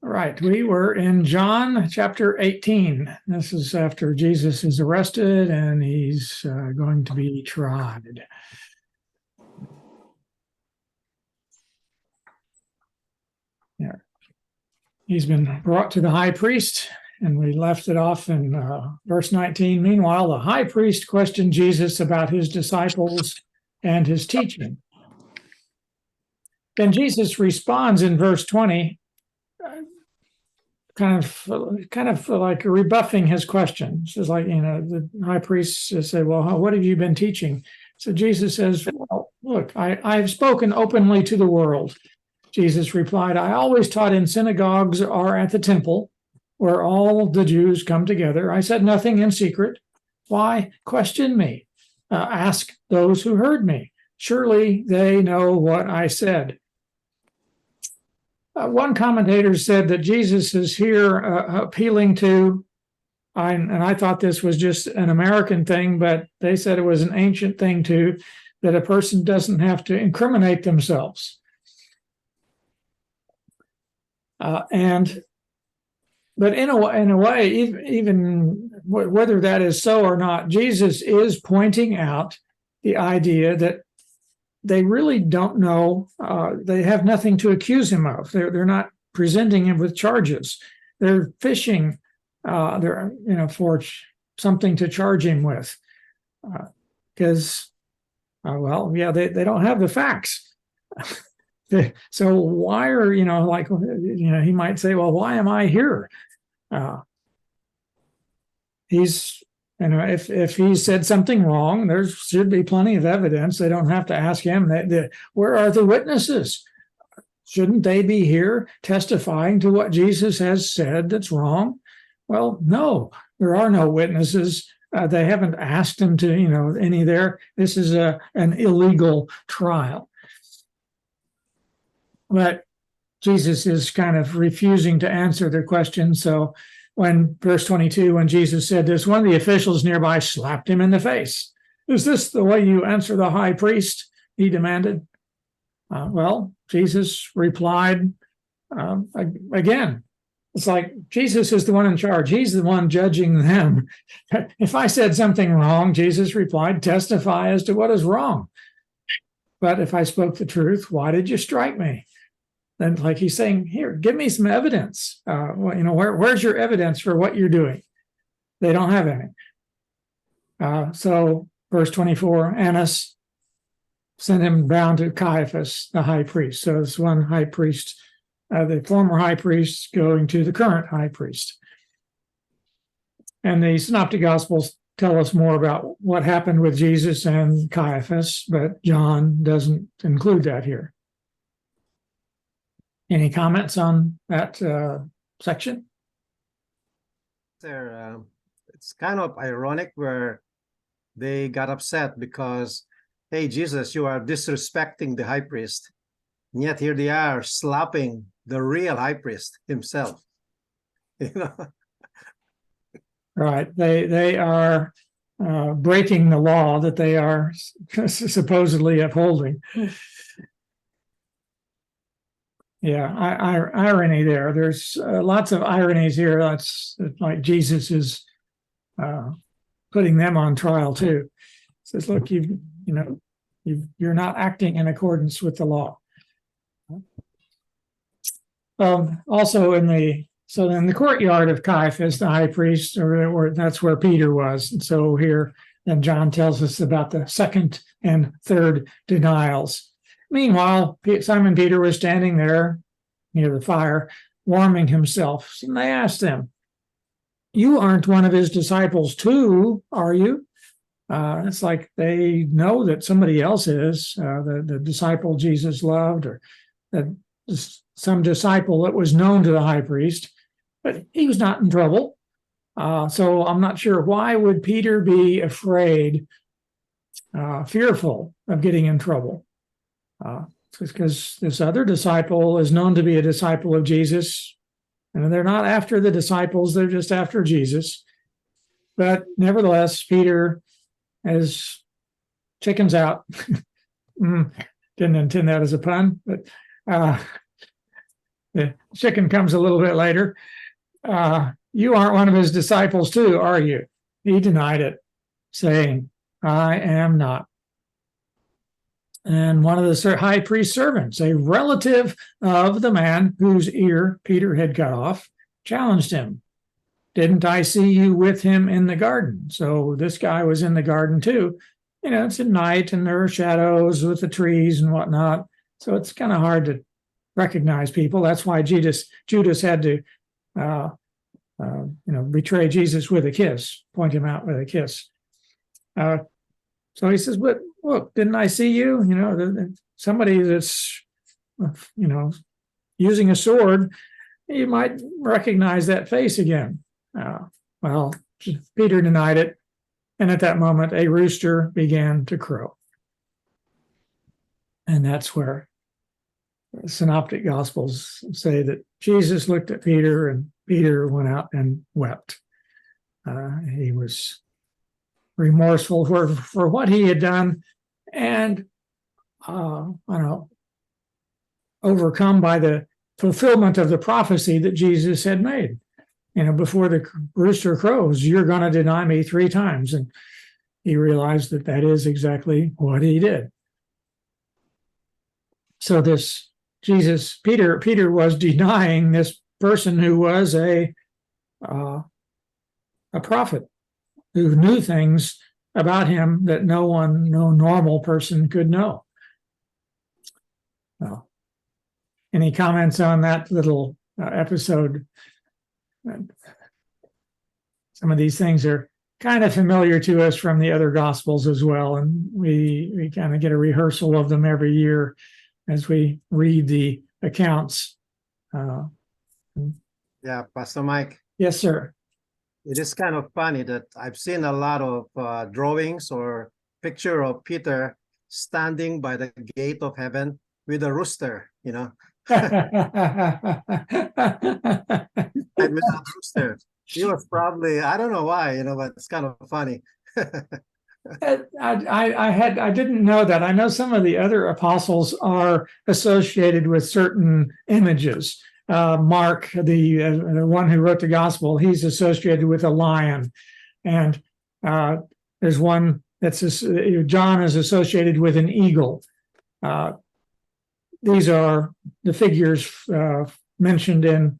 All right, we were in John chapter 18. This is after Jesus is arrested and he's going to be tried. Yeah. He's been brought to the high priest, and we left it off in verse 19. Meanwhile, the high priest questioned Jesus about his disciples and his teaching. Then Jesus responds in verse 20, kind of like rebuffing his question. It's like, the high priest said, well, what have you been teaching? So Jesus says, well, look, I've spoken openly to the world. Jesus replied, I always taught in synagogues or at the temple where all the Jews come together. I said nothing in secret. Why question me? Ask those who heard me. Surely they know what I said. One commentator said that Jesus is here appealing to, and I thought this was just an American thing, but they said it was an ancient thing too, that a person doesn't have to incriminate themselves. But in a way, even whether that is so or not, Jesus is pointing out the idea that they really don't know. They have nothing to accuse him of. They're not presenting him with charges. They're fishing, for something to charge him with, because, they don't have the facts. So why are he might say, well, why am I here? If he said something wrong, there should be plenty of evidence. They don't have to ask him. Where are the witnesses? Shouldn't they be here testifying to what Jesus has said that's wrong? Well, no, there are no witnesses. They haven't asked him to, any there. This is an illegal trial. But Jesus is kind of refusing to answer their question. So when verse 22, when Jesus said this, one of the officials nearby slapped him in the face. Is this the way you answer the high priest? He demanded. Jesus replied again. It's like Jesus is the one in charge. He's the one judging them. If I said something wrong, Jesus replied, testify as to what is wrong. But if I spoke the truth, why did you strike me? Then, like he's saying, here, give me some evidence. Where's your evidence for what you're doing? They don't have any. So, verse 24, Annas sent him down to Caiaphas, the high priest. So, it's one high priest, the former high priest going to the current high priest. And the Synoptic Gospels tell us more about what happened with Jesus and Caiaphas, but John doesn't include that here. Any comments on that section? It's kind of ironic where they got upset because, hey, Jesus, you are disrespecting the high priest. And yet here they are slapping the real high priest himself. Right. They are breaking the law that they are supposedly upholding. Yeah, irony there. There's lots of ironies here. That's like Jesus is putting them on trial too. Says, look, you're not acting in accordance with the law. Also in the courtyard of Caiaphas, the high priest, or that's where Peter was. And so here, then John tells us about the second and third denials. Meanwhile, Simon Peter was standing there near the fire, warming himself. And they asked him, you aren't one of his disciples too, are you? It's like they know that somebody else is, the disciple Jesus loved, or that some disciple that was known to the high priest, but he was not in trouble. So I'm not sure, why would Peter be afraid, fearful of getting in trouble? Because this other disciple is known to be a disciple of Jesus, and they're not after the disciples, they're just after Jesus. But nevertheless, Peter is chickens out. Didn't intend that as a pun, but The chicken comes a little bit later. You aren't one of his disciples too, are you? He denied it, saying, I am not. And one of the high priest's servants, a relative of the man whose ear Peter had cut off, challenged him. Didn't I see you with him in the garden? So this guy was in the garden too. You know, it's at night and there are shadows with the trees and whatnot. So it's kind of hard to recognize people. That's why Judas had to, betray Jesus with a kiss, point him out with a kiss. So he says, "But look, didn't I see you? You know, somebody that's, using a sword, you might recognize that face again." Well, Peter denied it, and at that moment, a rooster began to crow, and that's where the Synoptic Gospels say that Jesus looked at Peter, and Peter went out and wept. He was remorseful for what he had done, and overcome by the fulfillment of the prophecy that Jesus had made. Before the rooster crows, you're going to deny me 3 times. And he realized that is exactly what he did. So Peter was denying this person who was a prophet, who knew things about him that no normal person could know. Well, any comments on that little episode? Some of these things are kind of familiar to us from the other Gospels as well, and we kind of get a rehearsal of them every year as we read the accounts. Yeah, Pastor Mike. Yes, sir. It is kind of funny that I've seen a lot of drawings or picture of Peter standing by the gate of heaven with a rooster, with a rooster. He was probably, I don't know why, but it's kind of funny. I didn't know that. I know some of the other apostles are associated with certain images. Mark, the one who wrote the gospel, he's associated with a lion, and there's one that's John is associated with an eagle. These are the figures mentioned in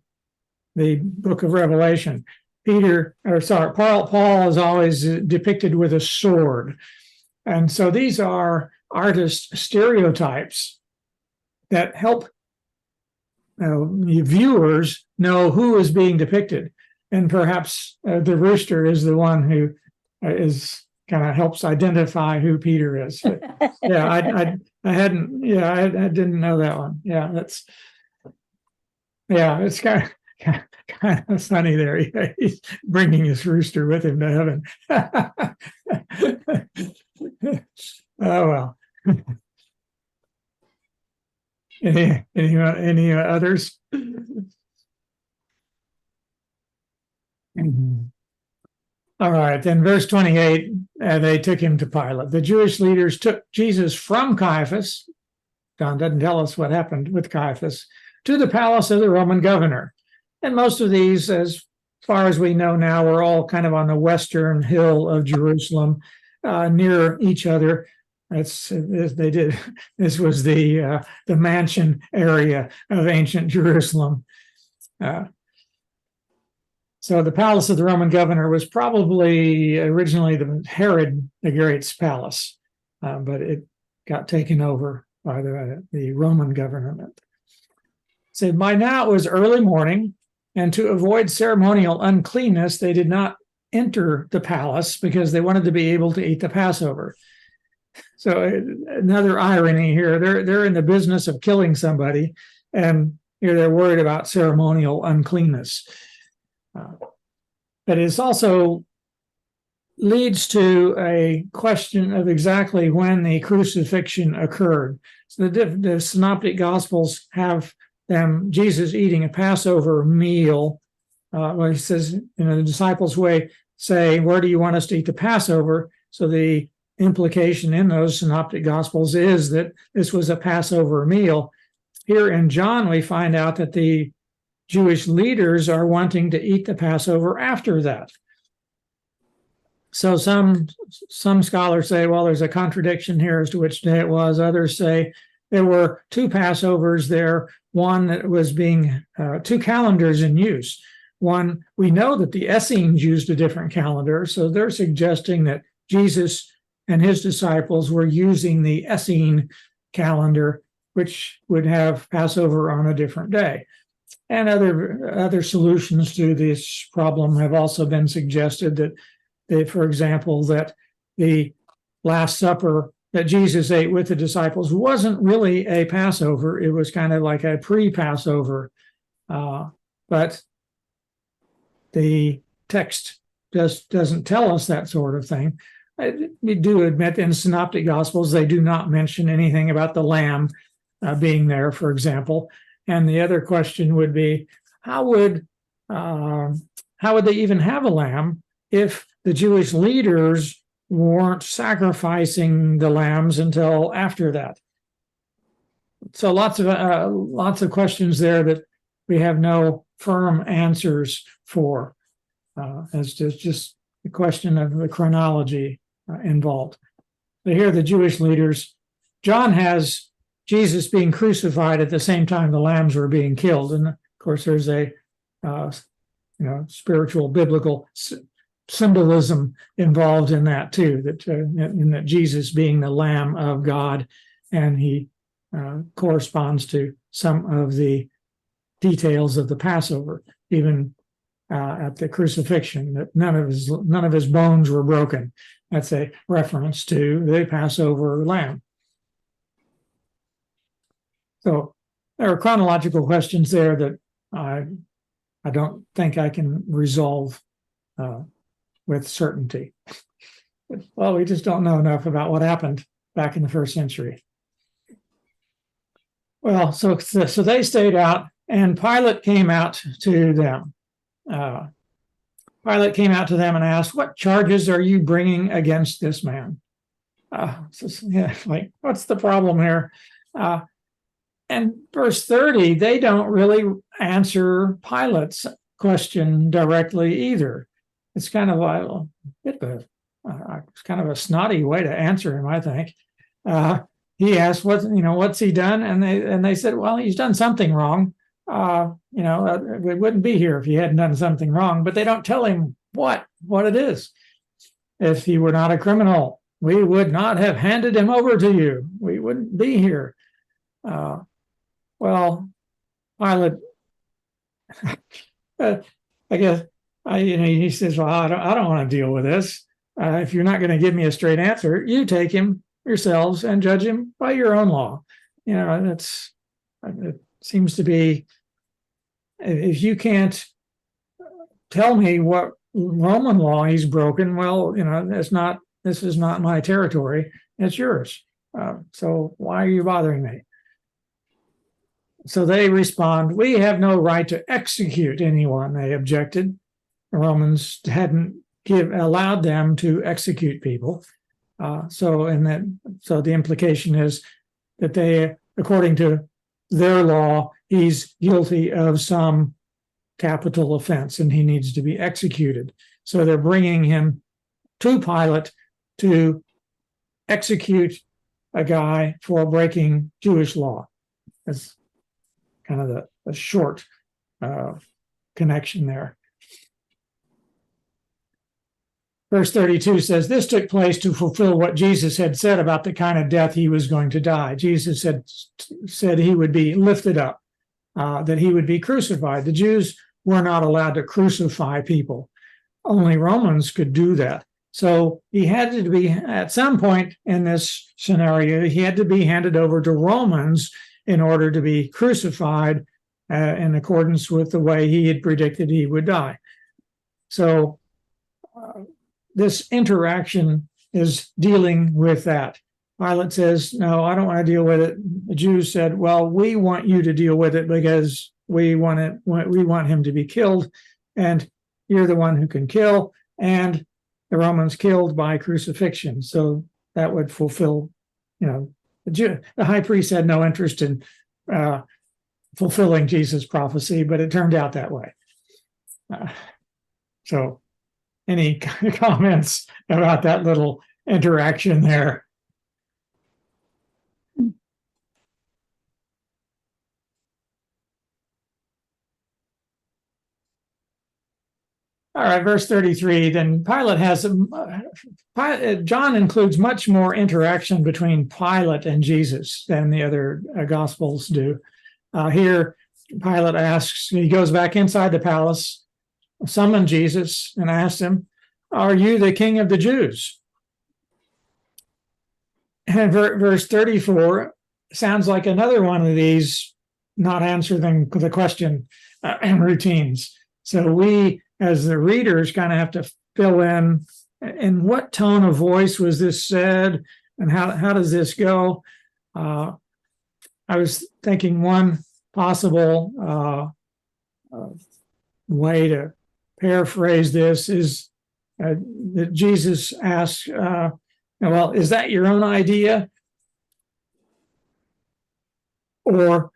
the book of Revelation. Paul is always depicted with a sword. And so these are artist stereotypes that help viewers know who is being depicted. And perhaps the rooster is the one who is kind of helps identify who Peter is. But, I didn't know that one. It's kind of funny there. He's bringing his rooster with him to heaven. Oh well. Any others? All right, then verse 28, they took him to Pilate. The Jewish leaders took Jesus from Caiaphas, John doesn't tell us what happened with Caiaphas, to the palace of the Roman governor. And most of these, as far as we know now, are all kind of on the western hill of Jerusalem, near each other. This was the mansion area of ancient Jerusalem. So the palace of the Roman governor was probably originally Herod the Great's palace, but it got taken over by the Roman government. So by now it was early morning, and to avoid ceremonial uncleanness, they did not enter the palace because they wanted to be able to eat the Passover. So another irony here, they're in the business of killing somebody, and they're worried about ceremonial uncleanness. But it also leads to a question of exactly when the crucifixion occurred. So the Synoptic Gospels have Jesus eating a Passover meal. He says, the disciples say, where do you want us to eat the Passover? So the implication in those Synoptic Gospels is that this was a Passover meal. here in John, we find out that the Jewish leaders are wanting to eat the Passover after that. So some scholars say, well, there's a contradiction here as to which day it was. Others say there were two Passovers there, one that was being two calendars in use. One, we know that the Essenes used a different calendar, so they're suggesting that Jesus and his disciples were using the Essene calendar, which would have Passover on a different day. And other solutions to this problem have also been suggested, that for example, that the Last Supper that Jesus ate with the disciples wasn't really a Passover. It was kind of like a pre-Passover. But the text just doesn't tell us that sort of thing. We do admit in Synoptic Gospels, they do not mention anything about the lamb being there, for example. And the other question would be, how would they even have a lamb if the Jewish leaders weren't sacrificing the lambs until after that? So lots of questions there that we have no firm answers for. It's just the question of the chronology involved. But here, the Jewish leaders, John has Jesus being crucified at the same time the lambs were being killed, and of course, there's a spiritual biblical symbolism involved in that too. That Jesus being the Lamb of God, and he corresponds to some of the details of the Passover, even at the crucifixion, that none of his bones were broken. That's a reference to the Passover lamb. So there are chronological questions there that I don't think I can resolve with certainty. Well, we just don't know enough about what happened back in the first century. Well, so they stayed out, and Pilate came out to them. Pilate came out to them and asked, "What charges are you bringing against this man?" What's the problem here? And verse 30, they don't really answer Pilate's question directly either. It's kind of it's kind of a snotty way to answer him, I think. He asked, what's he done? And they said, well, he's done something wrong. We wouldn't be here if he hadn't done something wrong, but they don't tell him what it is. If he were not a criminal, we would not have handed him over to you. We wouldn't be here. Well, Pilate, I guess, he says, well, I don't want to deal with this. If you're not going to give me a straight answer, you take him yourselves and judge him by your own law. It seems to be, if you can't tell me what Roman law he's broken, well, this is not my territory, it's yours. So why are you bothering me? So they respond, we have no right to execute anyone. They objected. The Romans hadn't allowed them to execute people. So the implication is that they, according to their law, he's guilty of some capital offense and he needs to be executed. So they're bringing him to Pilate to execute a guy for breaking Jewish law. That's kind of a short connection there. Verse 32 says, this took place to fulfill what Jesus had said about the kind of death he was going to die. Jesus had said he would be lifted up, that he would be crucified. The Jews were not allowed to crucify people. Only Romans could do that. So he had to be, at some point in this scenario, he had to be handed over to Romans in order to be crucified in accordance with the way he had predicted he would die. So this interaction is dealing with that. Pilate says, no, I don't want to deal with it. The Jews said, well, we want you to deal with it because we want him to be killed, and you're the one who can kill, and the Romans killed by crucifixion. So that would fulfill, the high priest had no interest in fulfilling Jesus' prophecy, but it turned out that way. So, any comments about that little interaction there? All right, verse 33, then Pilate has, John includes much more interaction between Pilate and Jesus than the other Gospels do. Here, Pilate asks, he goes back inside the palace, summoned Jesus, and asked him, "Are you the king of the Jews?" And verse 34 sounds like another one of these not answering the question and routines. So we, as the readers, kind of have to fill in what tone of voice was this said, and how does this go? I was thinking one possible way to paraphrase this is that Jesus asks, well, is that your own idea? Or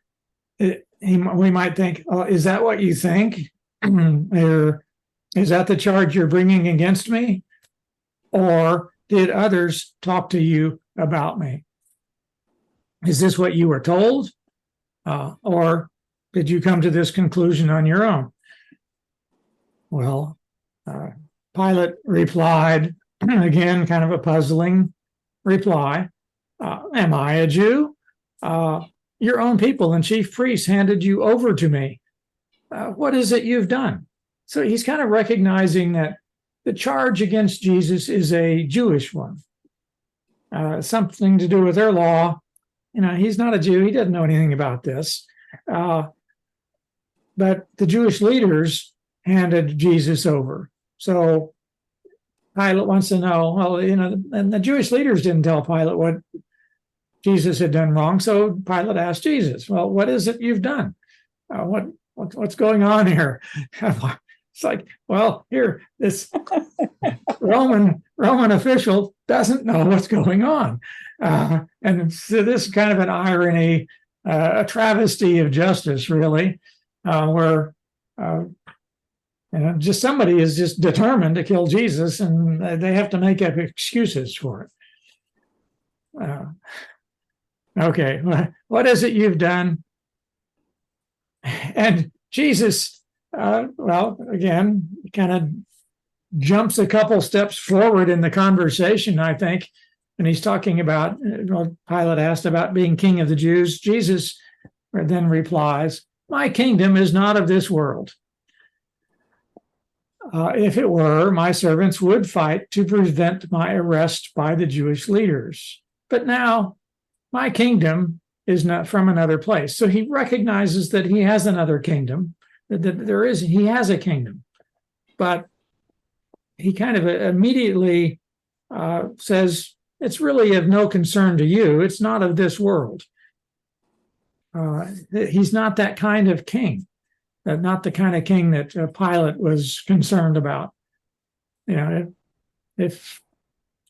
we might think, oh, is that what you think? Or is that the charge you're bringing against me? Or did others talk to you about me? Is this what you were told? Or did you come to this conclusion on your own? Well, Pilate replied, again, kind of a puzzling reply. Am I a Jew? Your own people and chief priests handed you over to me. What is it you've done? So he's kind of recognizing that the charge against Jesus is a Jewish one, something to do with their law. He's not a Jew. He doesn't know anything about this. But the Jewish leaders handed Jesus over. So Pilate wants to know, well, and the Jewish leaders didn't tell Pilate what Jesus had done wrong. So Pilate asked Jesus, well, what is it you've done? What's going on here? It's like, well, here, this Roman official doesn't know what's going on. And so this is kind of an irony, a travesty of justice, really, where just somebody is just determined to kill Jesus, and they have to make up excuses for it. Okay, what is it you've done? And Jesus, well, again, kind of jumps a couple steps forward in the conversation, I think. And he's talking about, Pilate asked about being king of the Jews. Jesus then replies, my kingdom is not of this world. If it were, my servants would fight to prevent my arrest by the Jewish leaders. But now my kingdom is not from another place. So he recognizes that he has another kingdom, that he has a kingdom. But he kind of immediately says, it's really of no concern to you. It's not of this world. He's not that kind of king. Not the kind of king that Pilate was concerned about. If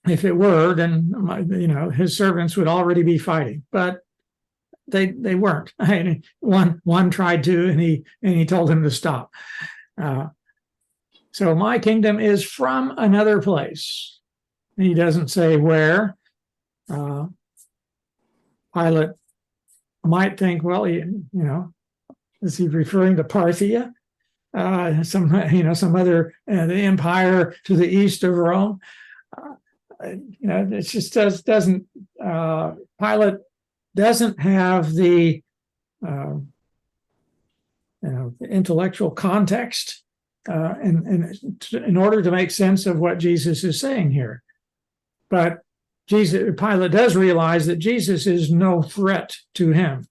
it were, then his servants would already be fighting, but they weren't. One tried to, and he told him to stop. So my kingdom is from another place. He doesn't say where. Pilate might think, well, is he referring to Parthia? Some other the empire to the east of Rome. It just doesn't. Pilate doesn't have the intellectual context in order to make sense of what Jesus is saying here. But Pilate does realize that Jesus is no threat to him.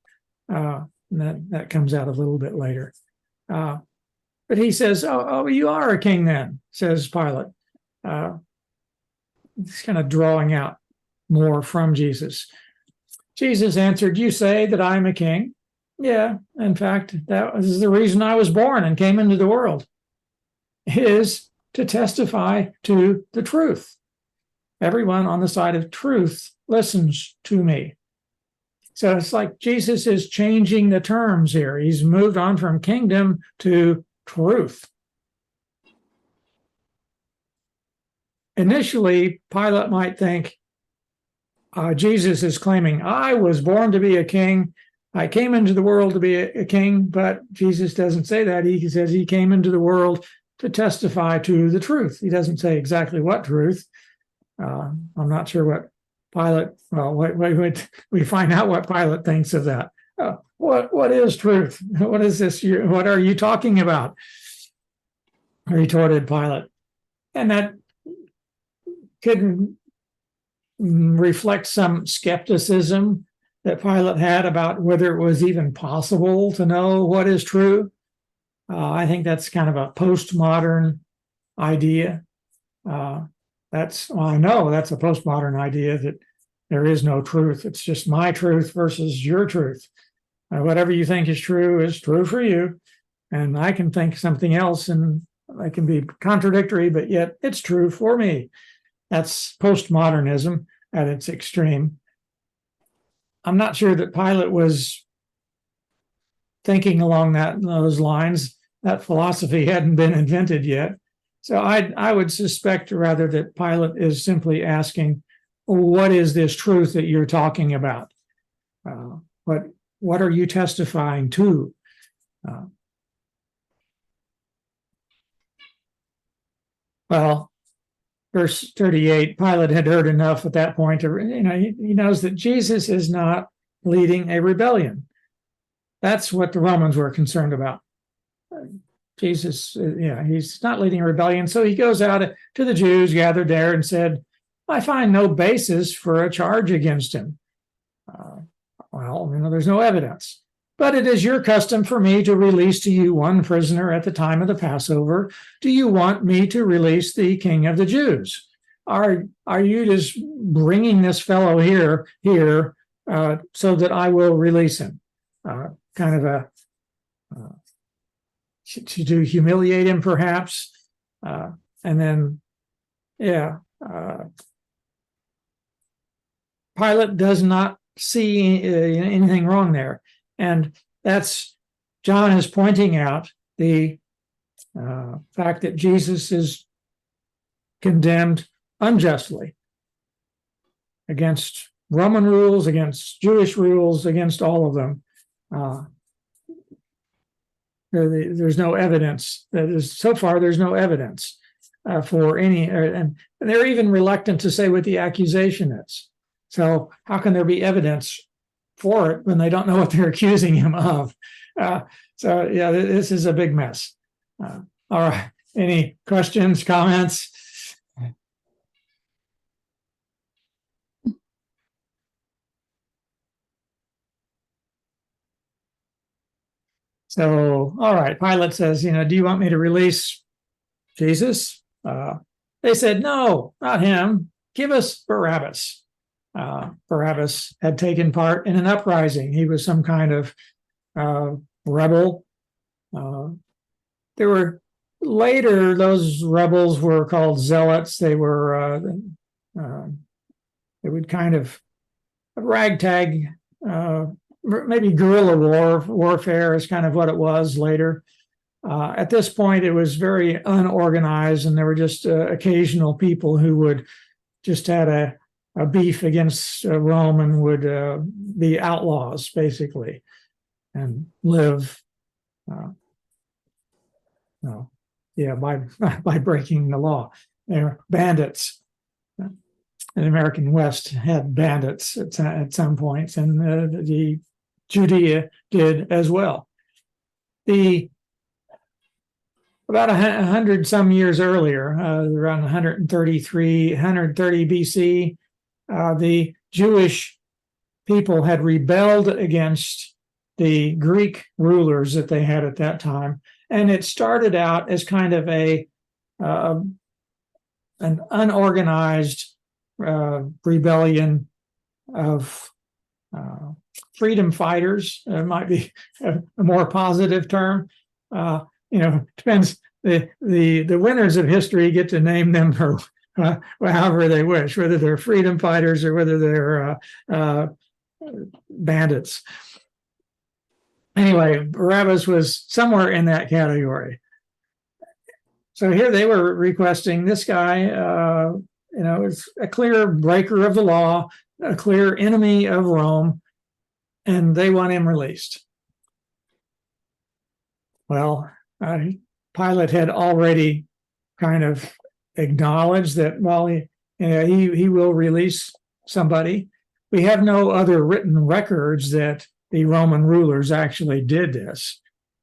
That comes out a little bit later. But he says, oh, you are a king then, says Pilate. He's kind of drawing out more from Jesus. Jesus answered, you say that I'm a king? Yeah, in fact, that is the reason I was born and came into the world, is to testify to the truth. Everyone on the side of truth listens to me. So it's like Jesus is changing the terms here. He's moved on from kingdom to truth. Initially, Pilate might think Jesus is claiming, I was born to be a king. I came into the world to be a king, but Jesus doesn't say that. He says he came into the world to testify to the truth. He doesn't say exactly what truth. I'm not sure what Pilate, well, we find out what Pilate thinks of that. What is truth? What is this? What are you talking about? Retorted Pilate. And that could reflect some skepticism that Pilate had about whether it was even possible to know what is true. I think that's kind of a postmodern idea. I know that's a postmodern idea that there is no truth. It's just my truth versus your truth. Whatever you think is true for you. And I can think something else and I can be contradictory, but yet it's true for me. That's postmodernism at its extreme. I'm not sure that Pilate was thinking along those lines. That philosophy hadn't been invented yet. So I would suspect rather that Pilate is simply asking, what is this truth that you're talking about? What are you testifying to? Well, verse 38, Pilate had heard enough at that point. He knows that Jesus is not leading a rebellion. That's what the Romans were concerned about. Jesus, he's not leading a rebellion. So he goes out to the Jews gathered there and said, I find no basis for a charge against him. There's no evidence. But it is your custom for me to release to you one prisoner at the time of the Passover. Do you want me to release the King of the Jews? Are you just bringing this fellow here so that I will release him? To humiliate him, perhaps. Pilate does not see anything wrong there. And that's, John is pointing out the fact that Jesus is condemned unjustly against Roman rules, against Jewish rules, against all of them. There's no evidence. So far, there's no evidence for any, and they're even reluctant to say what the accusation is. So how can there be evidence for it when they don't know what they're accusing him of? This is a big mess. All right. Any questions, comments? So, all right. Pilate says, do you want me to release Jesus? They said, no, not him. Give us Barabbas. Barabbas had taken part in an uprising. He was some kind of rebel. There were later, those rebels were called zealots. They would kind of ragtag, maybe guerrilla warfare is kind of what it was later. At this point, it was very unorganized, and there were just occasional people who would just had a beef against Rome and would be outlaws, basically, and live, by breaking the law. They're bandits. The American West had bandits at some points, and the Judea did as well. About 100 some years earlier, around 130 BC, the Jewish people had rebelled against the Greek rulers that they had at that time, and it started out as kind of an unorganized rebellion of freedom fighters. Might be a more positive term. Depends. The winners of history get to name them for however they wish, whether they're freedom fighters or whether they're bandits. Anyway, Barabbas was somewhere in that category. So here they were requesting this guy, is a clear breaker of the law, a clear enemy of Rome, and they want him released. Well, Pilate had already kind of acknowledged that, well, he will release somebody. We have no other written records that the Roman rulers actually did this.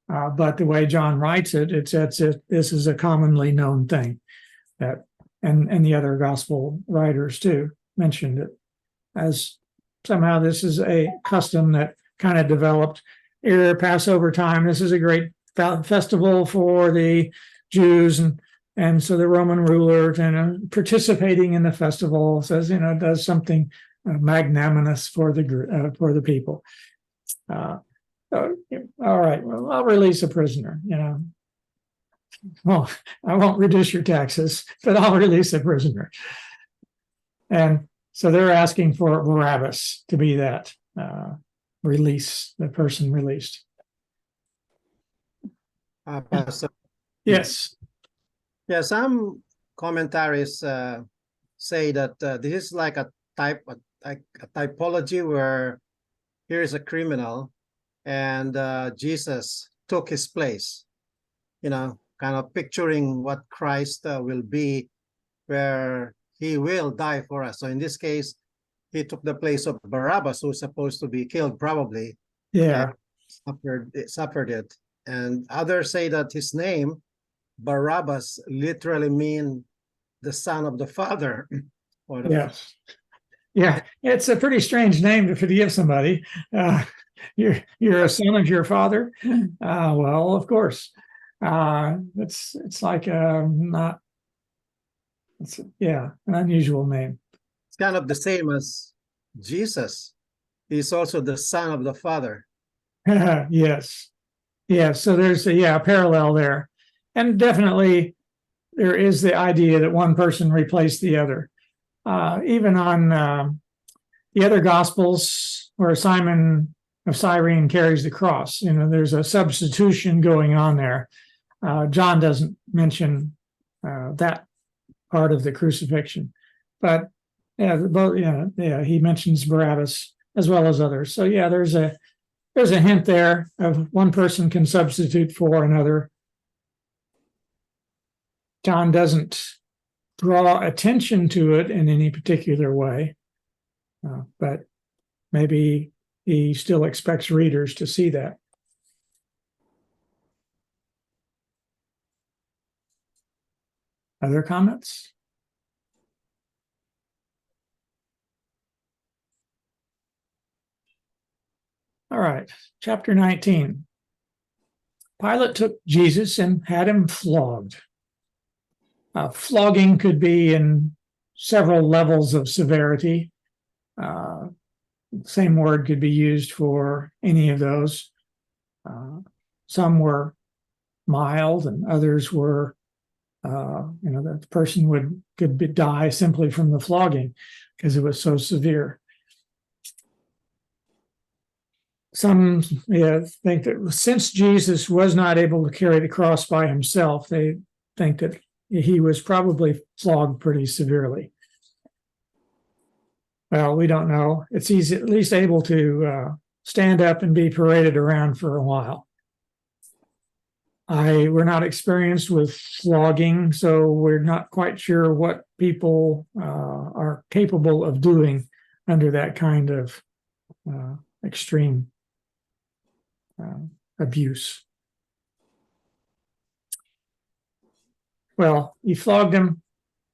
But the way John writes it, this is a commonly known thing. And the other gospel writers too mentioned it as somehow this is a custom that kind of developed Passover time. This is a great festival for the Jews, and so the Roman ruler, participating in the festival, says does something magnanimous for the people. All right, well, I'll release a prisoner. Well, I won't reduce your taxes, but I'll release a prisoner. And so they're asking for Barabbas to be that the person released. Pastor, Yes. yeah, some commentaries say that this is like a typology where here is a criminal and Jesus took his place, kind of picturing what Christ will be, where he will die for us. So in this case, he took the place of Barabbas, who's supposed to be killed probably. Yeah. Suffered it. And others say that his name, Barabbas, literally mean the son of the father. Yes. Yeah, it's a pretty strange name to forgive somebody. You're a son of your father. Well, of course. It's like an unusual name. It's kind of the same as Jesus. He's also the son of the father. Yes. Yeah. So there's a parallel there, and definitely there is the idea that one person replaced the other. Even on the other Gospels where Simon of Cyrene carries the cross, there's a substitution going on there. John doesn't mention that part of the crucifixion, but he mentions Barabbas as well as others. So yeah, there's a hint there of one person can substitute for another. John doesn't draw attention to it in any particular way, but maybe he still expects readers to see that. Other comments? All right, chapter 19. Pilate took Jesus and had him flogged. Flogging could be in several levels of severity. Same word could be used for any of those. Some were mild, and others were, the person could die simply from the flogging because it was so severe. Some think that since Jesus was not able to carry the cross by himself, they think that he was probably flogged pretty severely. Well, we don't know. He's at least able to stand up and be paraded around for a while. We're not experienced with flogging, so we're not quite sure what people are capable of doing under that kind of extreme abuse. Well, he flogged him.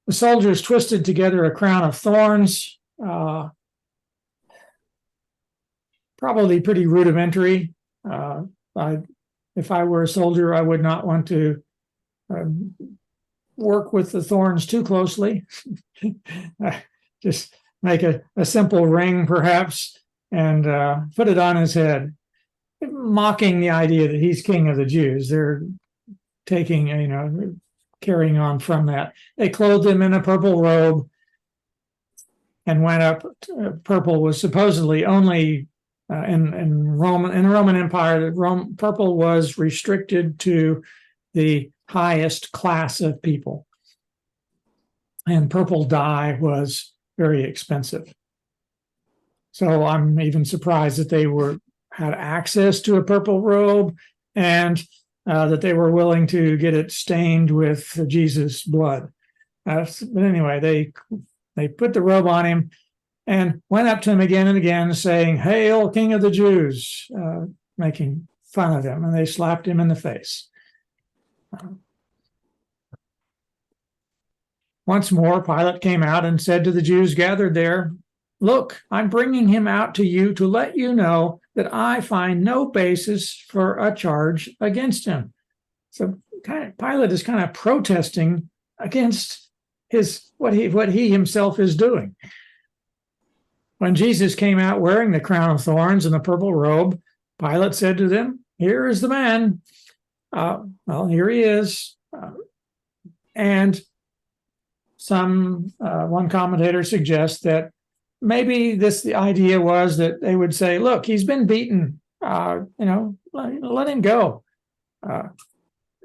The soldiers twisted together a crown of thorns. Probably pretty rudimentary. If I were a soldier, I would not want to work with the thorns too closely. Just make a simple ring, perhaps, and put it on his head, mocking the idea that he's king of the Jews. They're taking, carrying on from that. They clothed him in a purple robe, and went up. Purple was supposedly only in the Roman Empire. Purple was restricted to the highest class of people, and purple dye was very expensive. So I'm even surprised that they had access to a purple robe, and that they were willing to get it stained with Jesus' blood. But anyway, they put the robe on him and went up to him again and again, saying, "Hail, King of the Jews," making fun of him, and they slapped him in the face. Once more, Pilate came out and said to the Jews gathered there, "Look, I'm bringing him out to you to let you know that I find no basis for a charge against him." So Pilate is kind of protesting against what he himself is doing. When Jesus came out wearing the crown of thorns and the purple robe, Pilate said to them, "Here is the man." Well, here he is. And one commentator suggests that maybe the idea was that they would say, "Look, he's been beaten. Let him go."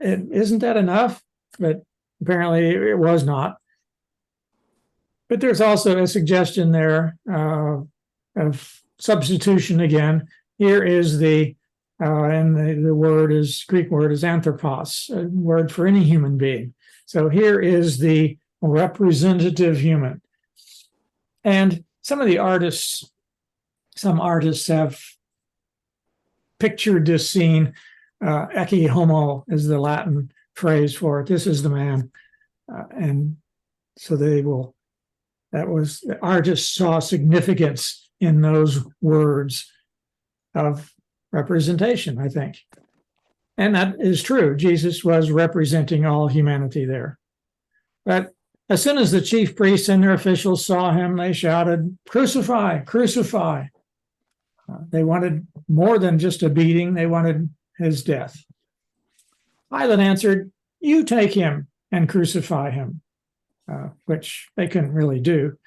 Isn't that enough? But apparently it was not. But there's also a suggestion there of substitution again. Here is and the Greek word is anthropos, a word for any human being. So here is the representative human. And some artists have pictured this scene. Ecce homo is the Latin phrase for it. This is the man. And so the artists saw significance in those words of representation, I think. And that is true. Jesus was representing all humanity there. But as soon as the chief priests and their officials saw him, they shouted, "Crucify, crucify." They wanted more than just a beating. They wanted his death. Pilate answered, "You take him and crucify him," which they couldn't really do.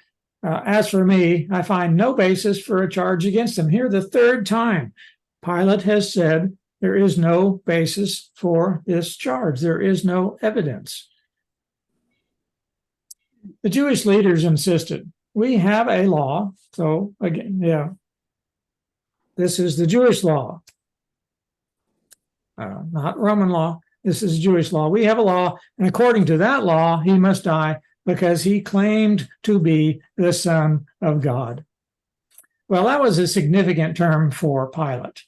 "As for me, I find no basis for a charge against him." Here, the third time, Pilate has said there is no basis for this charge. There is no evidence. The Jewish leaders insisted, "We have a law." So again, this is the Jewish law, not Roman law. This is Jewish law. "We have a law, and according to that law, he must die because he claimed to be the Son of God." Well, that was a significant term for Pilate.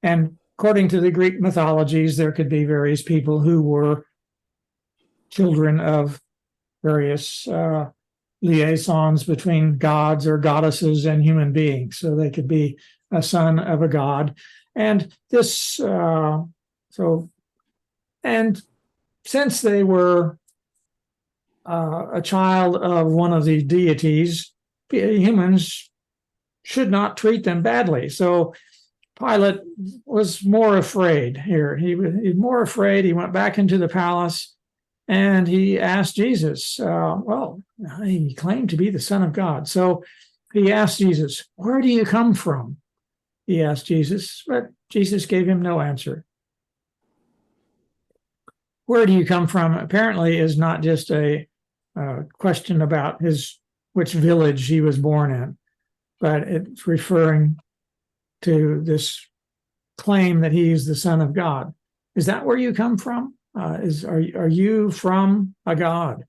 And according to the Greek mythologies, there could be various people who were children of various liaisons between gods or goddesses and human beings. So they could be a son of a god. And since they were a child of one of the deities, humans should not treat them badly. So Pilate was more afraid here. He was more afraid. He went back into the palace and he asked Jesus, he claimed to be the Son of God. So he asked Jesus, "Where do you come from?" He asked Jesus, but Jesus gave him no answer. Where do you come from apparently is not just a question about which village he was born in, but it's referring to this claim that he is the Son of God. Is that where you come from? Are you from a god?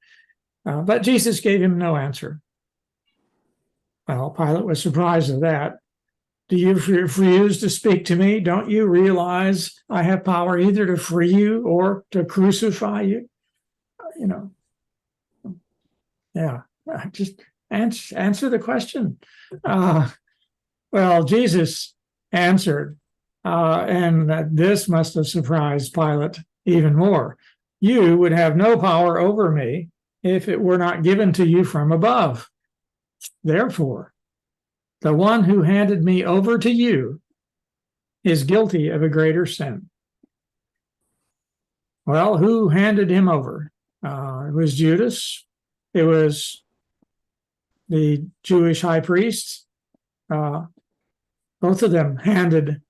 But Jesus gave him no answer. Well, Pilate was surprised at that. "Do you refuse to speak to me? Don't you realize I have power either to free you or to crucify you?" Just answer the question. Well, Jesus answered, and this must have surprised Pilate even more. "You would have no power over me if it were not given to you from above. Therefore, the one who handed me over to you is guilty of a greater sin." Well, who handed him over? It was Judas. It was the Jewish high priests, both of them handed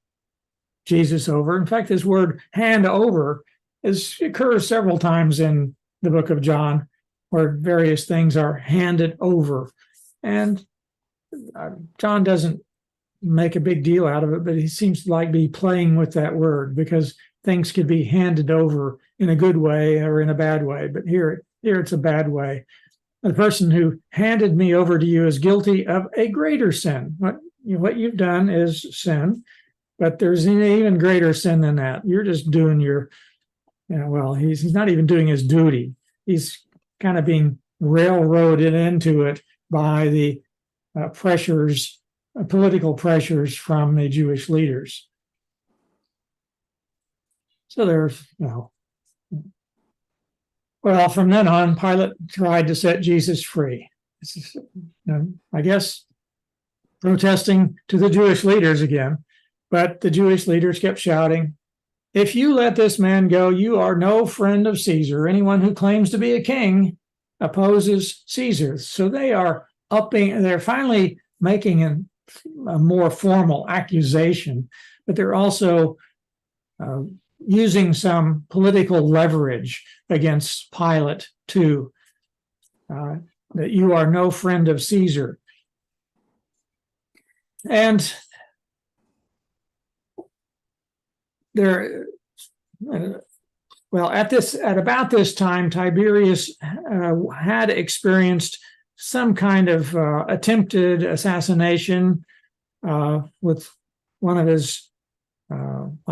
Jesus over. In fact, this word hand over occurs several times in the book of John, where various things are handed over. And John doesn't make a big deal out of it, but he seems to like be playing with that word, because things could be handed over in a good way or in a bad way. But here it's a bad way. The person who handed me over to you is guilty of a greater sin. What you've done is sin, but there's an even greater sin than that. You're just doing your, well, he's not even doing his duty. He's kind of being railroaded into it by the pressures, political pressures from the Jewish leaders. So there's, well, from then on, Pilate tried to set Jesus free. This is, I guess, protesting to the Jewish leaders again. But the Jewish leaders kept shouting, "If you let this man go, you are no friend of Caesar. Anyone who claims to be a king opposes Caesar." So they're finally making a more formal accusation, but they're also using some political leverage against Pilate too, that you are no friend of Caesar. And at about this time, Tiberius had experienced some kind of attempted assassination with one of his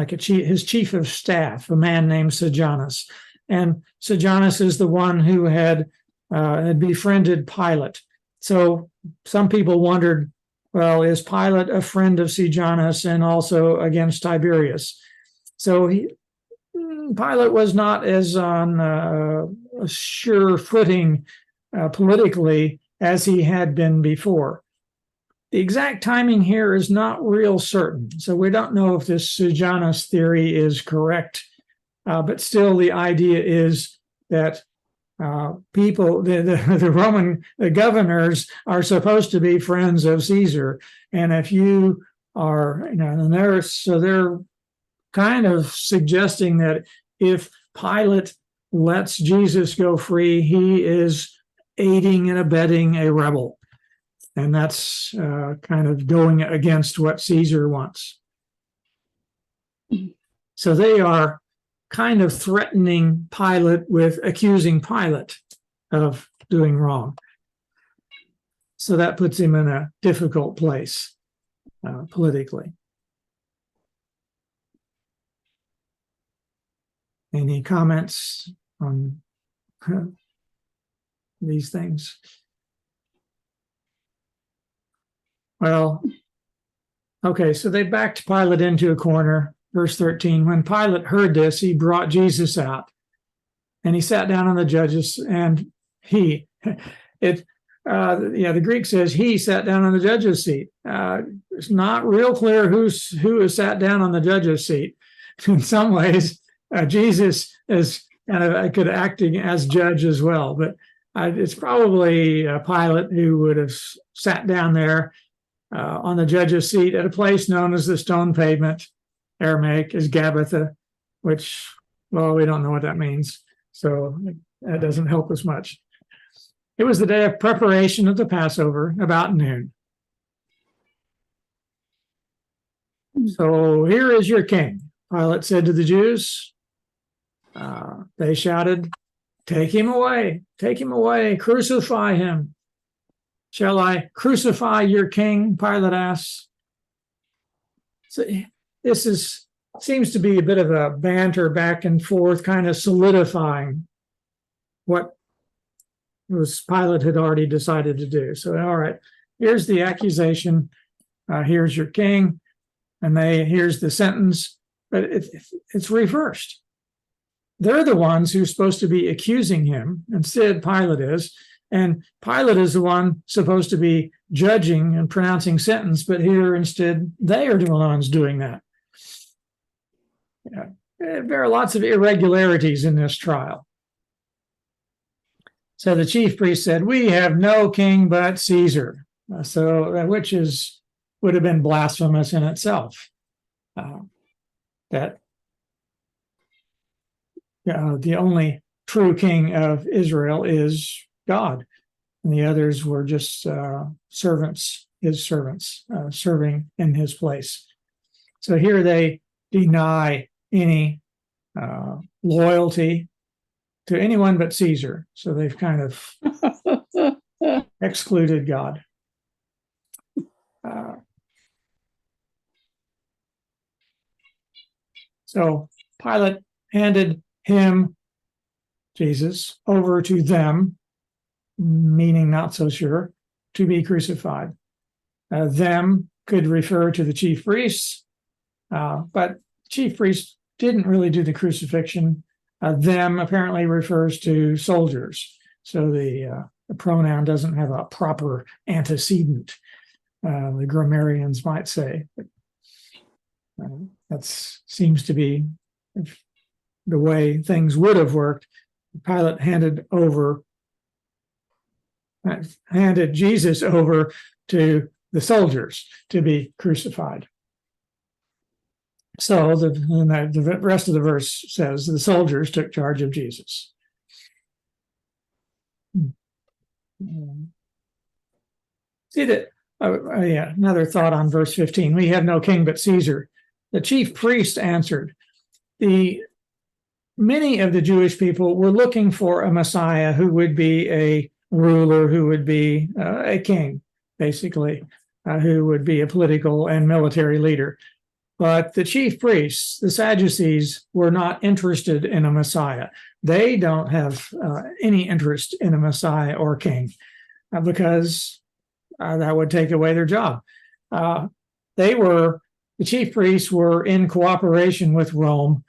his chief of staff, a man named Sejanus. And Sejanus is the one who had befriended Pilate. So some people wondered, well, is Pilate a friend of Sejanus and also against Tiberius? So Pilate was not as on a sure footing politically as he had been before. The exact timing here is not real certain, so we don't know if this Sejanus theory is correct, but still the idea is that the Roman governors are supposed to be friends of Caesar, and if you are, they're kind of suggesting that if Pilate lets Jesus go free, he is aiding and abetting a rebel. And that's kind of going against what Caesar wants. So they are kind of threatening Pilate with accusing Pilate of doing wrong. So that puts him in a difficult place politically. Any comments on these things? Well, okay, so they backed Pilate into a corner. Verse 13, when Pilate heard this, he brought Jesus out and he sat down on the judges, and the Greek says he sat down on the judge's seat. It's not real clear who has sat down on the judge's seat. In some ways, Jesus is kind of could acting as judge as well, but it's probably Pilate who would have sat down there on the judge's seat at a place known as the stone pavement. Aramaic is Gabbatha, which, well, we don't know what that means, so that doesn't help us much. It was the day of preparation of the Passover, about noon. So here is your king, Pilate said to the Jews. They shouted, take him away, crucify him. Shall I crucify your king? Pilate asks. So this seems to be a bit of a banter back and forth, kind of solidifying what Pilate had already decided to do. So, all right, here's the accusation. Here's your king, and here's the sentence, but it's reversed. They're the ones who're supposed to be accusing him. Instead, Pilate is. And Pilate is the one supposed to be judging and pronouncing sentence, but here instead they are the ones doing that. There are lots of irregularities in this trial. So the chief priest said, "We have no king but Caesar." Which would have been blasphemous in itself. That the only true king of Israel is God, and the others were just servants, his servants, serving in his place. So here they deny any loyalty to anyone but Caesar. So they've kind of excluded God. So Pilate handed him, Jesus, over to them, meaning not so sure, to be crucified. Them could refer to the chief priests, but chief priests didn't really do the crucifixion. Them apparently refers to soldiers. So the pronoun doesn't have a proper antecedent, the grammarians might say. That seems to be the way things would have worked. Pilate handed Jesus over to the soldiers to be crucified. So the rest of the verse says the soldiers took charge of Jesus. See that? Another thought on verse 15. We have no king but Caesar. The chief priest answered. Many of the Jewish people were looking for a Messiah who would be a ruler, who would be a king, basically, who would be a political and military leader. But the chief priests, the Sadducees, were not interested in a Messiah. They don't have any interest in a Messiah or king because that would take away their job. The chief priests were in cooperation with Rome,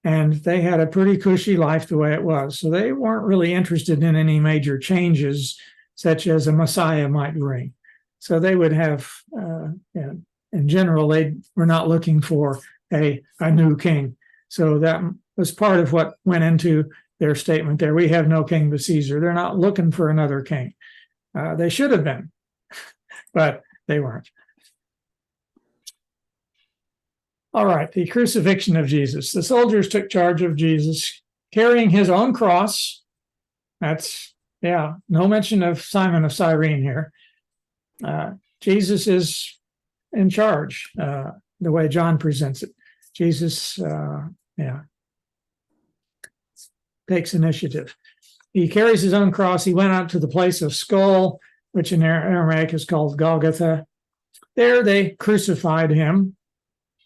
and they had a pretty cushy life the way it was. So they weren't really interested in any major changes, such as a Messiah might bring. So they would have, in general, they were not looking for a new king. So that was part of what went into their statement there. We have no king but Caesar. They're not looking for another king. They should have been, but they weren't. All right, the crucifixion of Jesus. The soldiers took charge of Jesus, carrying his own cross. That's, no mention of Simon of Cyrene here. Jesus is in charge, the way John presents it. Jesus, takes initiative. He carries his own cross. He went out to the place of skull, which in Aramaic is called Golgotha. There they crucified him,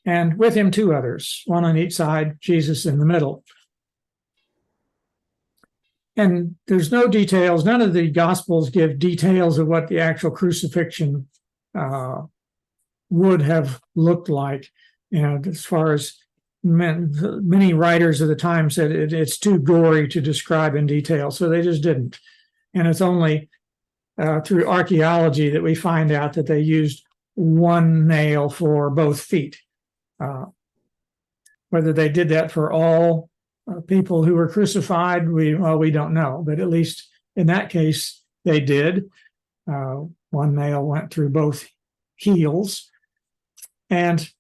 and with him two others, one on each side, Jesus in the middle. And there's no details. None of the Gospels give details of what the actual crucifixion would have looked like. As far as many writers of the time said it's too gory to describe in detail, so they just didn't. And it's only through archaeology that we find out that they used one nail for both feet. Whether they did that for all people who were crucified, we don't know. But at least in that case, they did. One nail went through both heels. And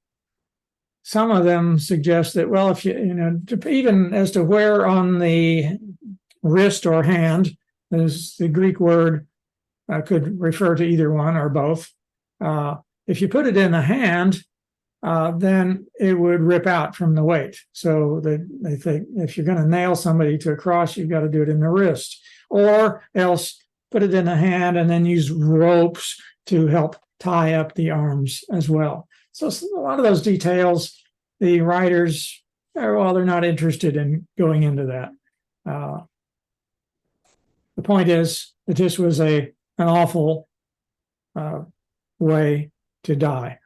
some of them suggest that, well, if even as to where on the wrist or hand, as the Greek word could refer to either one or both. If you put it in the hand, then it would rip out from the weight. So they think if you're going to nail somebody to a cross, you've got to do it in the wrist, or else put it in the hand and then use ropes to help tie up the arms as well. So a lot of those details, the writers, they're not interested in going into that. The point is that this was an awful way to die.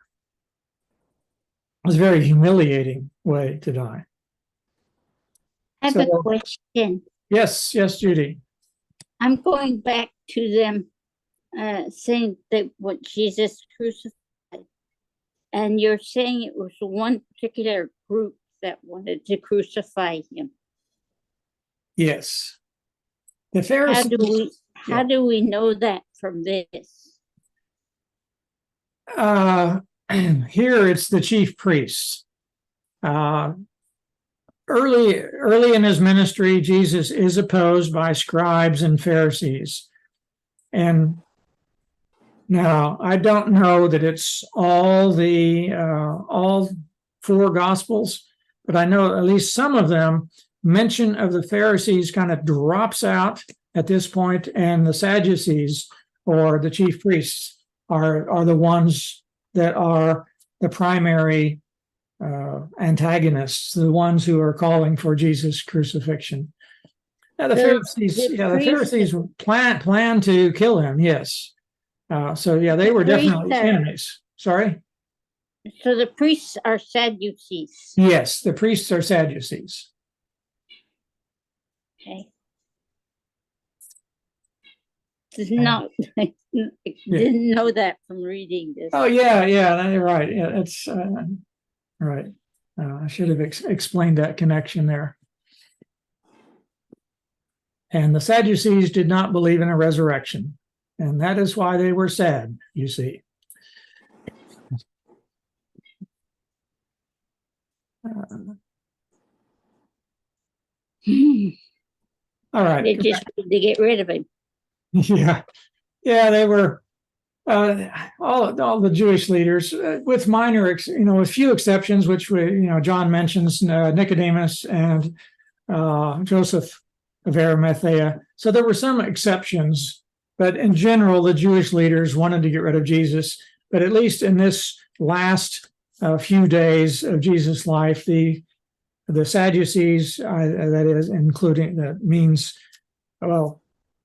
It was a very humiliating way to die. I have a question. Yes, Judy. I'm going back to them saying that what Jesus crucified. And you're saying it was one particular group that wanted to crucify him. Yes. The Pharisees. How do we know that from this? Here it's the chief priests. Early in his ministry, Jesus is opposed by scribes and Pharisees. And now I don't know that it's all four gospels, but I know at least some of them mention of the Pharisees kind of drops out at this point, and the Sadducees or the chief priests are the ones that are the primary antagonists, the ones who are calling for Jesus' crucifixion. Now the Pharisees plan to kill him. Yes, so yeah, they were definitely enemies. Sorry. So the priests are Sadducees. Yes, the priests are Sadducees. Okay. Didn't know that from reading this. Oh yeah, you're right. Yeah, it's right. I should have explained that connection there. And the Sadducees did not believe in a resurrection, and that is why they were sad, you see. All right. They just need to get rid of him. Yeah, they were all the Jewish leaders, with with few exceptions, which John mentions, Nicodemus and Joseph of Arimathea. So there were some exceptions, but in general, the Jewish leaders wanted to get rid of Jesus. But at least in this last few days of Jesus' life, the Sadducees,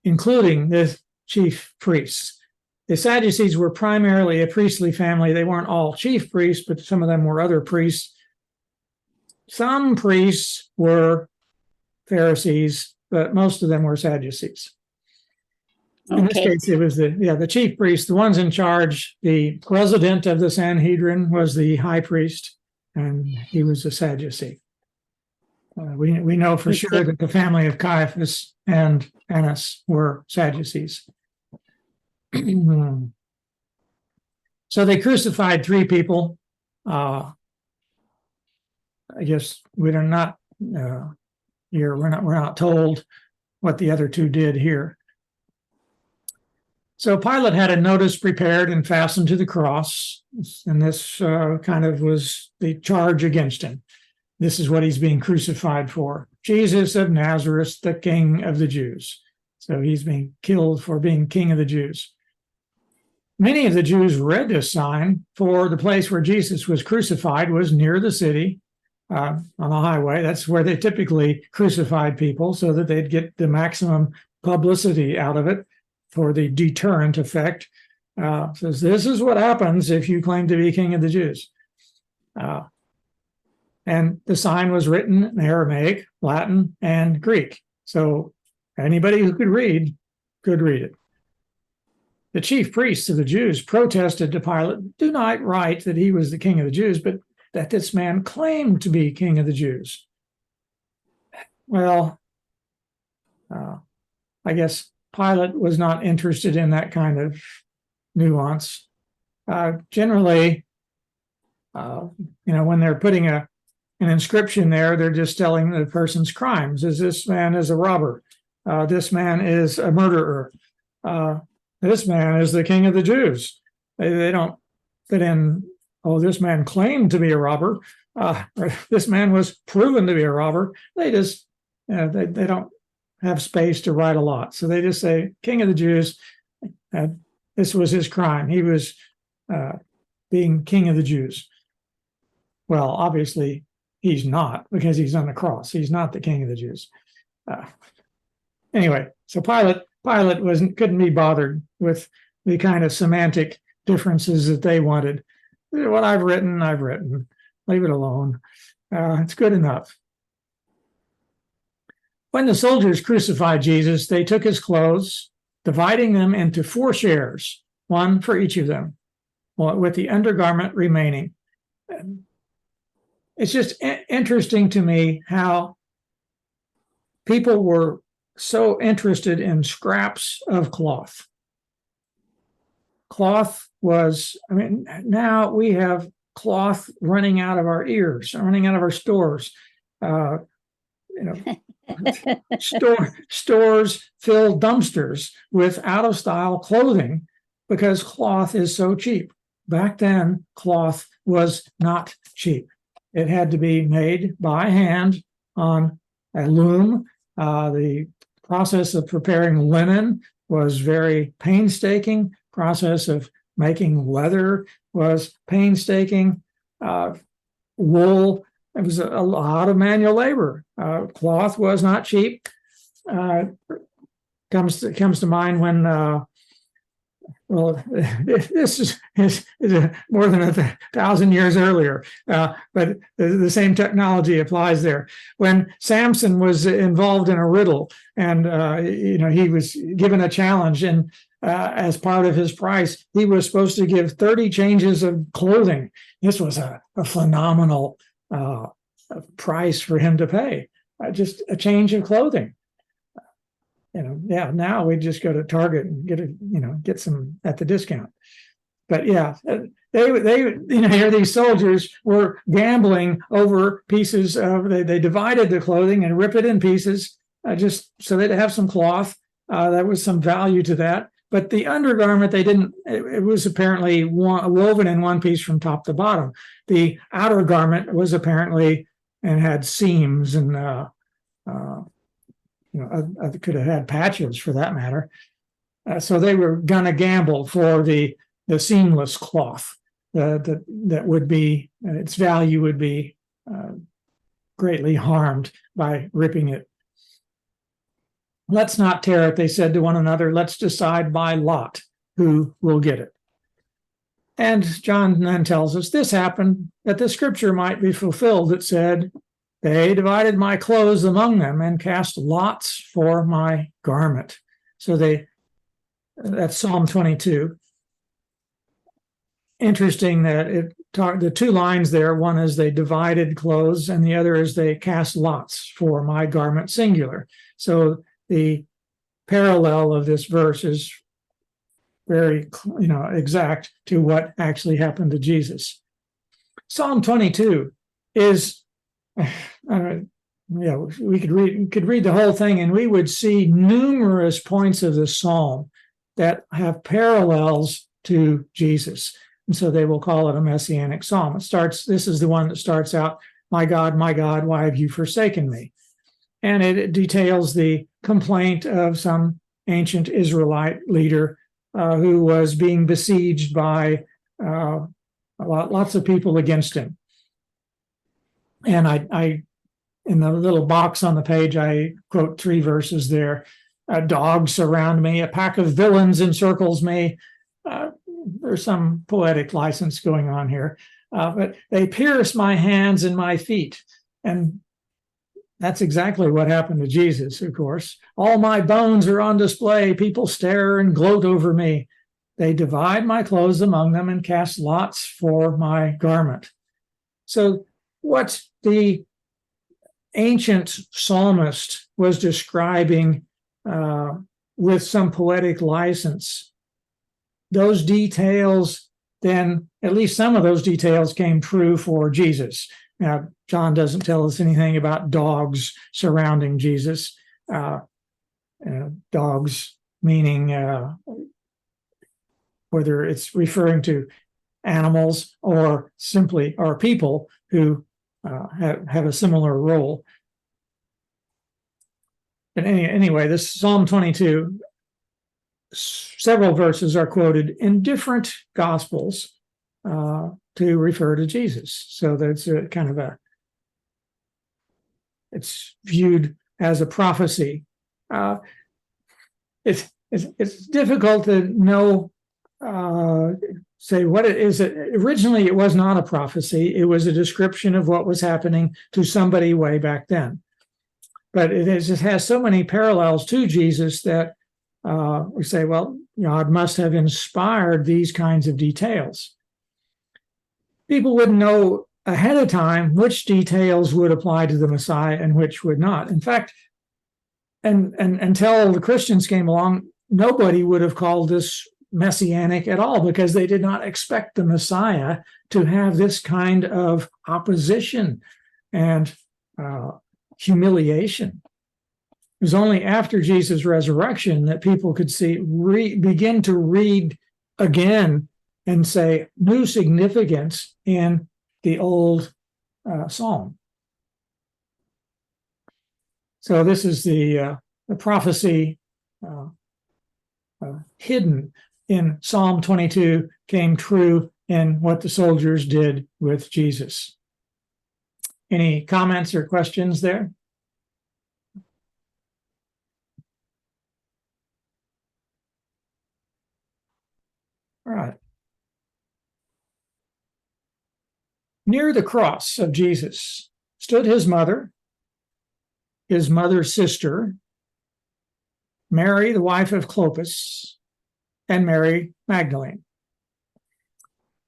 including the chief priests. The Sadducees were primarily a priestly family. They weren't all chief priests, but some of them were other priests. Some priests were Pharisees, but most of them were Sadducees. In this case, it was the chief priest, the ones in charge. The president of the Sanhedrin was the high priest, and he was a Sadducee. We know for sure that the family of Caiaphas and Annas were Sadducees. So they crucified three people. I guess we're not told what the other two did here. So Pilate had a notice prepared and fastened to the cross, and this kind of was the charge against him. This is what he's being crucified for. Jesus of Nazareth, the King of the Jews. So he's being killed for being King of the Jews. Many of the Jews read this sign, for the place where Jesus was crucified was near the city, on the highway. That's where they typically crucified people, so that they'd get the maximum publicity out of it for the deterrent effect. Says this is what happens if you claim to be King of the Jews. And the sign was written in Aramaic, Latin, and Greek. So anybody who could read it. The chief priests of the Jews protested to Pilate, "Do not write that he was the King of the Jews, but that this man claimed to be King of the Jews." Well, I guess Pilate was not interested in that kind of nuance. Generally, when they're putting an inscription there, they're just telling the person's crimes. This man is a robber. This man is a murderer. This man is the King of the Jews. They don't fit in, this man claimed to be a robber. This man was proven to be a robber. They just, they don't have space to write a lot. So they just say, King of the Jews, this was his crime. He was being King of the Jews. Well, obviously, he's not, because he's on the cross. He's not the King of the Jews. Anyway, so Pilate couldn't be bothered with the kind of semantic differences that they wanted. What I've written. Leave it alone. It's good enough. When the soldiers crucified Jesus, they took his clothes, dividing them into 4 shares, one for each of them, with the undergarment remaining. It's just interesting to me how people were so interested in scraps of cloth. Cloth was, I mean, now we have cloth running out of our ears, running out of our stores. Stores fill dumpsters with out-of-style clothing because cloth is so cheap. Back then, cloth was not cheap. It had to be made by hand on a loom. The process of preparing linen was very painstaking. Process of making leather was painstaking. Wool, it was a lot of manual labor. Cloth was not cheap. Comes to mind when this is more than 1,000 years earlier, but the same technology applies there. When Samson was involved in a riddle, and he was given a challenge, and as part of his price, he was supposed to give 30 changes of clothing. This was a phenomenal price for him to pay, just a change of clothing. Now we just go to Target and get some at the discount. But yeah, here these soldiers were gambling over pieces of. They divided the clothing and rip it in pieces, just so they'd have some cloth. There was some value to that. But the undergarment, they didn't. It was apparently woven in one piece from top to bottom. The outer garment was apparently and had seams and I could have had patches for that matter. So they were gonna gamble for the seamless cloth that would be its value would be greatly harmed by ripping it. Let's not tear it, they said to one another. Let's decide by lot who will get it. And John then tells us this happened that the scripture might be fulfilled that said, they divided my clothes among them and cast lots for my garment. So that's Psalm 22. Interesting that the two lines there, one is they divided clothes and the other is they cast lots for my garment, singular. So the parallel of this verse is very, exact to what actually happened to Jesus. Psalm 22 is, we could read the whole thing and we would see numerous points of the psalm that have parallels to Jesus. And so they will call it a messianic psalm. This is the one that starts out, my God, why have you forsaken me? And it details the complaint of some ancient Israelite leader who was being besieged by lots of people against him. And I in the little box on the page, I quote 3 verses there. Dogs surround me, a pack of villains encircles me. There's some poetic license going on here. But they pierce my hands and my feet. And that's exactly what happened to Jesus, of course. All my bones are on display. People stare and gloat over me. They divide my clothes among them and cast lots for my garment. So what the ancient psalmist was describing with some poetic license, those details, then at least some of those details came true for Jesus. Now, John doesn't tell us anything about dogs surrounding Jesus. Dogs meaning whether it's referring to animals or simply or people who have a similar role. But anyway, this Psalm 22, several verses are quoted in different Gospels to refer to Jesus. So that's a kind of it's viewed as a prophecy. It's difficult to know, say what it is. Originally, it was not a prophecy. It was a description of what was happening to somebody way back then. But it has so many parallels to Jesus that we say, well, God must have inspired these kinds of details. People wouldn't know ahead of time which details would apply to the Messiah and which would not. In fact, and until the Christians came along, nobody would have called this messianic at all, because they did not expect the Messiah to have this kind of opposition and humiliation. It was only after Jesus' resurrection that people could begin to read again and say new significance in the old psalm. So this is the prophecy hidden in Psalm 22 came true in what the soldiers did with Jesus. Any comments or questions there? All right. Near the cross of Jesus stood his mother's sister, Mary, the wife of Clopas, and Mary Magdalene.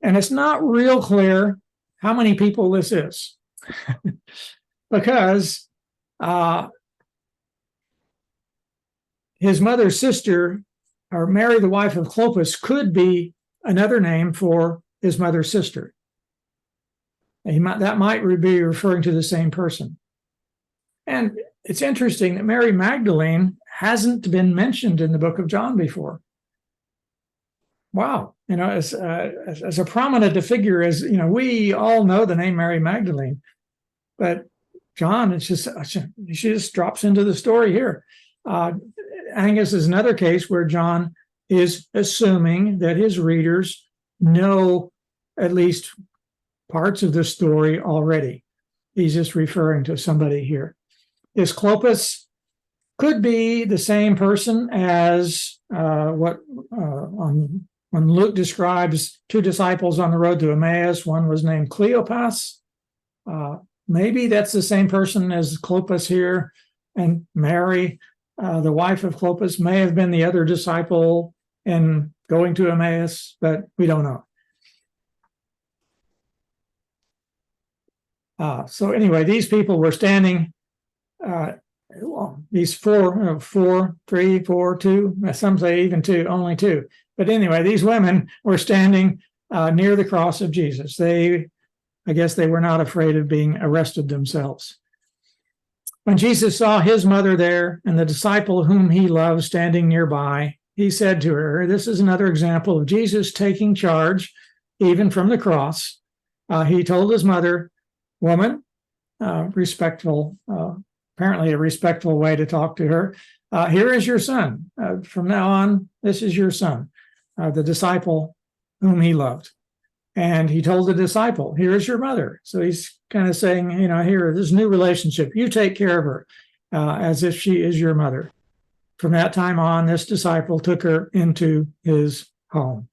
And it's not real clear how many people this is, because his mother's sister, or Mary, the wife of Clopas, could be another name for his mother's sister. That might be referring to the same person. And it's interesting that Mary Magdalene hasn't been mentioned in the book of John before. Wow. As a prominent figure, as we all know the name Mary Magdalene, but John, she just drops into the story here. Angus is another case where John is assuming that his readers know at least parts of the story already. He's just referring to somebody here. This Clopas could be the same person as when Luke describes two disciples on the road to Emmaus. One was named Cleopas. Maybe that's the same person as Clopas here, and Mary, the wife of Clopas, may have been the other disciple in going to Emmaus, but we don't know. So anyway, these people were standing, these four, three, four, two, some say even two, only two. But anyway, these women were standing near the cross of Jesus. I guess they were not afraid of being arrested themselves. When Jesus saw his mother there and the disciple whom he loved standing nearby, he said to her, this is another example of Jesus taking charge, even from the cross. He told his mother, woman, respectful, apparently a respectful way to talk to her. Here is your son. From now on, this is your son, the disciple whom he loved. And he told the disciple, here is your mother. So he's kind of saying, here, this new relationship, you take care of her as if she is your mother. From that time on, this disciple took her into his home.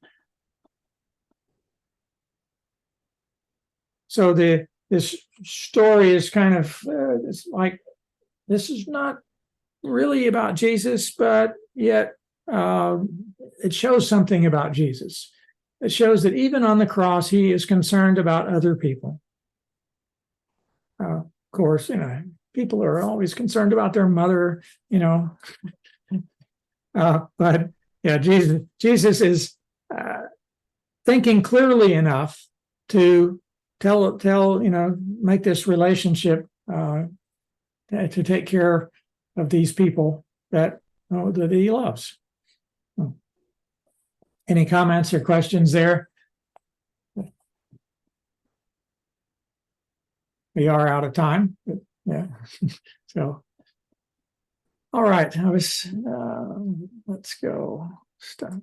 So this story is kind of it's like, this is not really about Jesus, but yet it shows something about Jesus. It shows that even on the cross, he is concerned about other people. Of course, people are always concerned about their mother, but yeah, Jesus is thinking clearly enough to make this relationship to take care of these people that he loves. Any comments or questions there? We are out of time. But yeah. So, all right. Let's go. Stop.